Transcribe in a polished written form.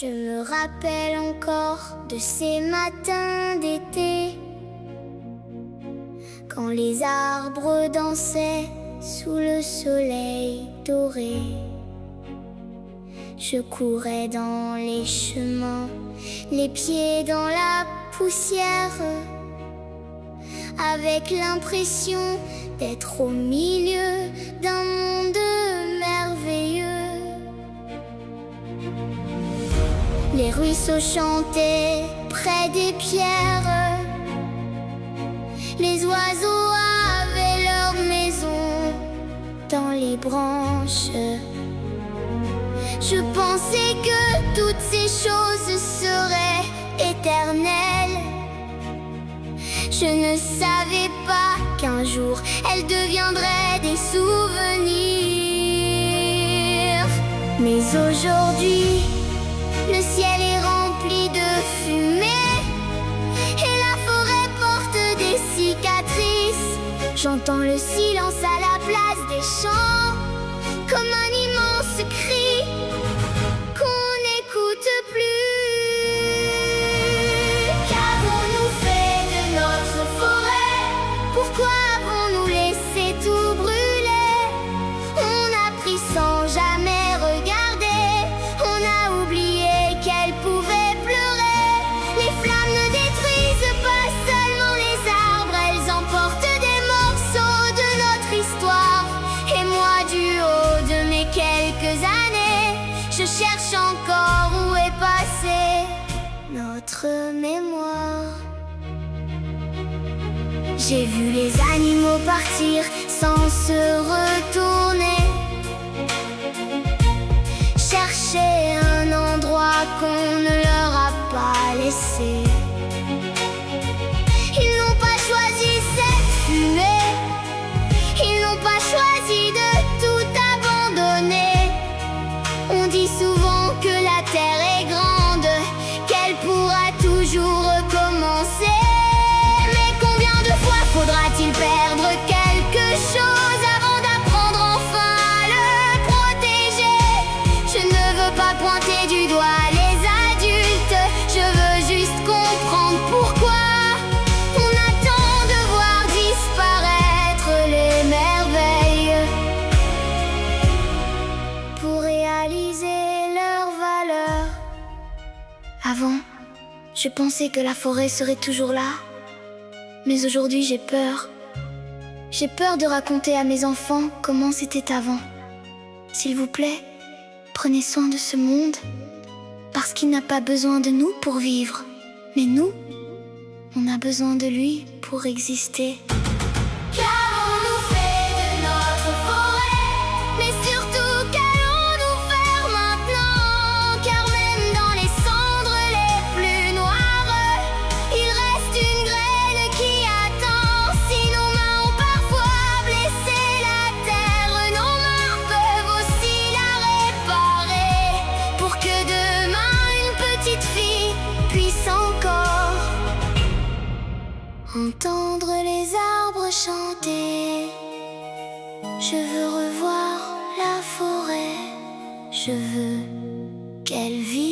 Je me rappelle encore de ces matins d'été, quand les arbres dansaient sous le soleil doré. Je courais dans les chemins, les pieds dans la poussière, avec l'impression d'être au milieu d'un monde merveilleux. Les ruisseaux chantaient près des pierres, les oiseaux avaient leur maison dans les branches. Je pensais que toutes ces choses seraient éternelles. Je ne savais pas qu'un jour elles deviendraient des souvenirs. Mais aujourd'hui, le ciel est rempli de fumée et la forêt porte des cicatrices. J'entends le silence à la place des chants, comme un immense cri qu'on n'écoute plus. Qu'avons-nous fait de notre forêt? Pourquoi avons-nous laissé tout brûler? On a pris sans jamais regarder, on a oublié qu'elle pouvait pleurer. Les flammes ne détruisent pas seulement les arbres, elles emportent des morceaux de notre histoire. Et moi, du haut de mes quelques années, je cherche encore où est passée notre mémoire. J'ai vu les animaux partir sans se retourner, chercher un endroit qu'on ne leur a pas laissé. Ils n'ont pas choisi cette fumée, ils n'ont pas choisi de tout abandonner. On dit souvent que la terre est grande, qu'elle pourra toujours recommencer. Mais combien de fois faudra-t-il perdre quelque chose avant d'apprendre enfin à le protéger? Je ne veux pas pointer du doigt les adultes, je veux juste comprendre pourquoi on attend de voir disparaître les merveilles pour réaliser leur valeur. Avant, je pensais que la forêt serait toujours là, mais aujourd'hui j'ai peur. J'ai peur de raconter à mes enfants comment c'était avant. S'il vous plaît, prenez soin de ce monde, parce qu'il n'a pas besoin de nous pour vivre. Mais nous, on a besoin de lui pour exister. Qu'avons-nous fait de notre forêt? Mais surtout, qu'allons-nous faire maintenant? Car même dans les cendres les plus noires, il reste une graine qui attend. Si nos mains ont parfois blessé la terre, nos mains peuvent aussi la réparer, pour que demain une petite fille puisse encore entendre les arbres chanter. Je veux revoir la forêt, je veux qu'elle vive.